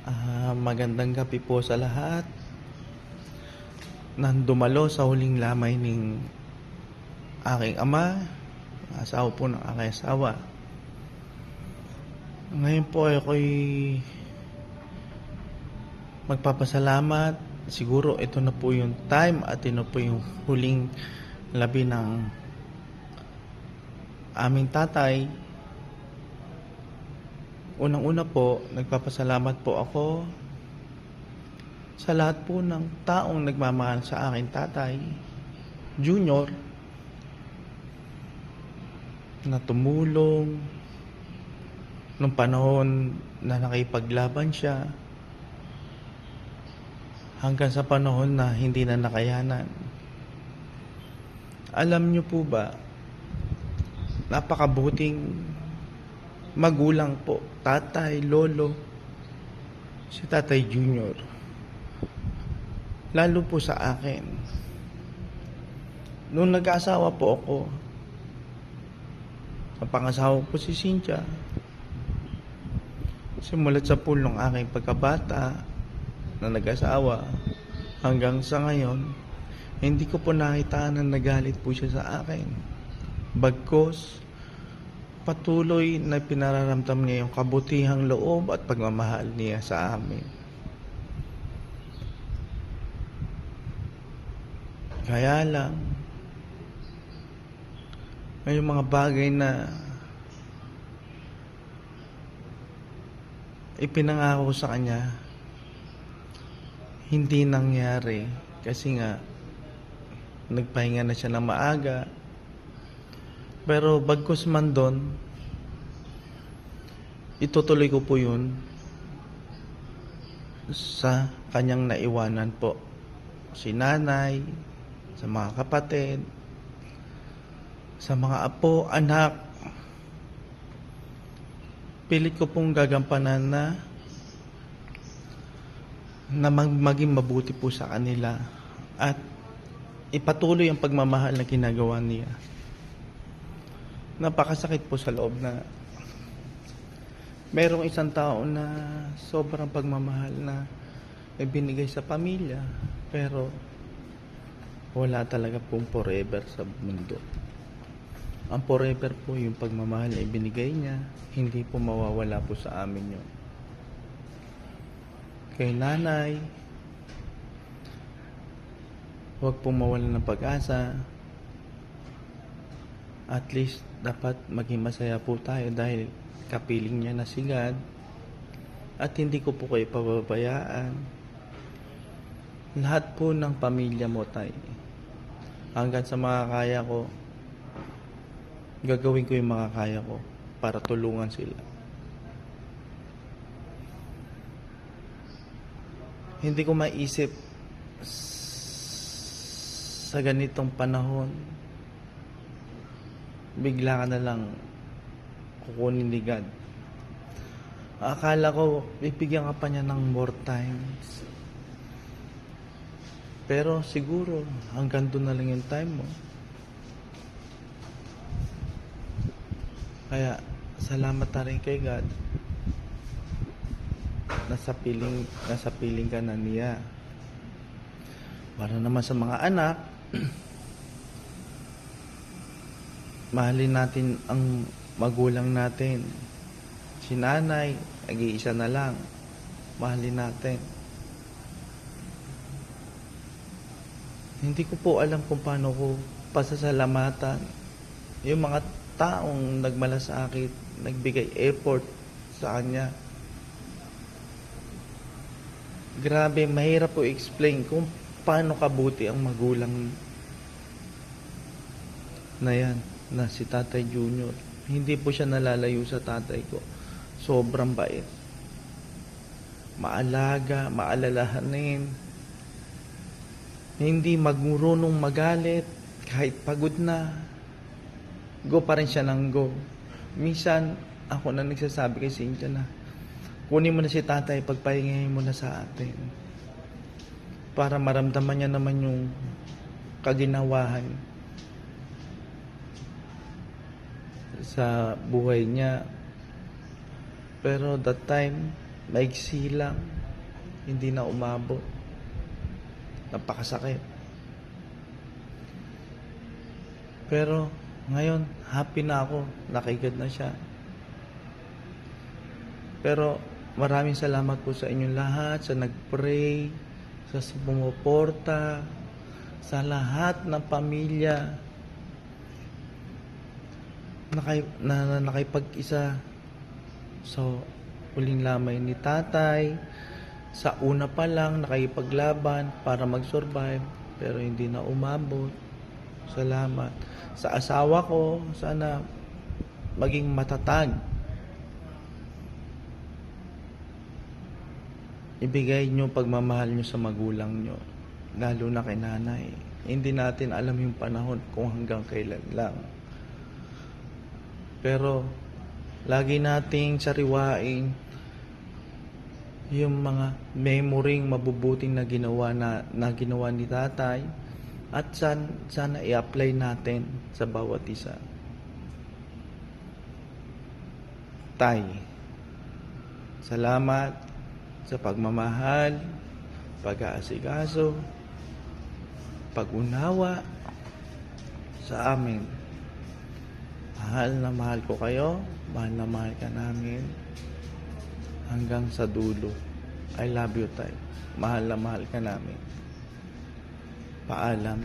Magandang gabi po sa lahat ng dumalo sa huling lamay ng aking ama, asawa po ng aking asawa. Ngayon po ako'y magpapasalamat. Siguro ito na po yung time at ito po yung huling labi ng aming tatay. Unang-una po, nagpapasalamat po ako sa lahat po ng taong nagmamahal sa akin tatay, Junior, na tumulong nung panahon na nakipaglaban siya hanggang sa panahon na hindi na nakayanan. Alam niyo po ba, napakabuting magulang po, tatay, lolo, si Tatay Junior. Lalo po sa akin. Nung nag-asawa po ako, ang pangasawa po si Cynthia, simulat sa pulong aking pagkabata na nag-asawa hanggang sa ngayon, hindi ko po nakita na nagalit po siya sa akin. Bagkus, patuloy na pinararamdam niya yung kabutihang loob at pagmamahal niya sa amin. Kaya lang, may mga bagay na ipinangako sa kanya, hindi nangyari kasi nga nagpahinga na siya ng maaga. Pero bagkus man doon, itutuloy ko po yun sa kanyang naiwanan po. Si nanay, sa mga kapatid, sa mga apo, anak. Pilit ko pong gagampanan na maging mabuti po sa kanila at ipatuloy ang pagmamahal na ginagawa niya. Napakasakit po sa loob na merong isang tao na sobrang pagmamahal na ibinigay sa pamilya, pero wala talaga pong forever sa mundo. Ang forever po yung pagmamahal na ibinigay niya, hindi po mawawala po sa amin yun. Kay nanay, huwag pong mawalan ng pag-asa. At least dapat maging masaya po tayo dahil kapiling niya na si God. At hindi ko po kayo pababayaan. Lahat po ng pamilya mo tayo, hanggang sa makakaya ko, gagawin ko yung makakaya ko para tulungan sila. Hindi ko maisip sa ganitong panahon, bigla ka na lang kukunin ni God. Akala ko, bibigyan ka pa niya ng more times. Pero siguro, hanggang doon na lang yung time mo. Kaya, salamat na rin kay God. Nasa piling ka na niya. Para naman sa mga anak, mahalin natin ang magulang natin. Si nanay, nag-iisa na lang. Mahalin natin. Hindi ko po alam kung paano ko pasasalamatan yung mga taong nagmalasakit, nagbigay effort sa kanya. Grabe, mahirap po explain kung paano kabuti ang magulang na yan, na si Tatay Junior. Hindi po siya nalalayo sa tatay ko. Sobrang bait. Maalaga, maalalahanin. Hindi magmurunong magalit. Kahit pagod na, go pa rin siya ng go. Minsan, ako na nagsasabi kay Cynthia na, kunin mo na si tatay, pagpahingahin mo na sa atin. Para maramdaman niya naman yung kaginawahan sa buhay niya. Pero that time, maigsi lang, hindi na umabot. Napakasakit. Pero ngayon, happy na ako, nakigad na siya. Pero maraming salamat po sa inyong lahat, sa nag-pray, sa sumuporta, sa lahat ng pamilya na nakipag-isa. So, uling lamay ni tatay, sa una pa lang nakipaglaban para mag-survive, pero hindi na umabot. Salamat. Sa asawa ko, sana maging matatag. Ibigay nyo pagmamahal nyo sa magulang nyo, lalo na kay nanay. Hindi natin alam yung panahon kung hanggang kailan lang. Pero lagi nating sariwain yung mga memoryng mabubuting na ginawa ni tatay, at sana i-apply natin sa bawat isa. Tay, salamat sa pagmamahal, pag-aasikaso, pag-unawa sa amin. Mahal na mahal ko kayo, mahal na mahal ka namin hanggang sa dulo. I love you, Tay. Mahal na mahal ka namin. Paalam.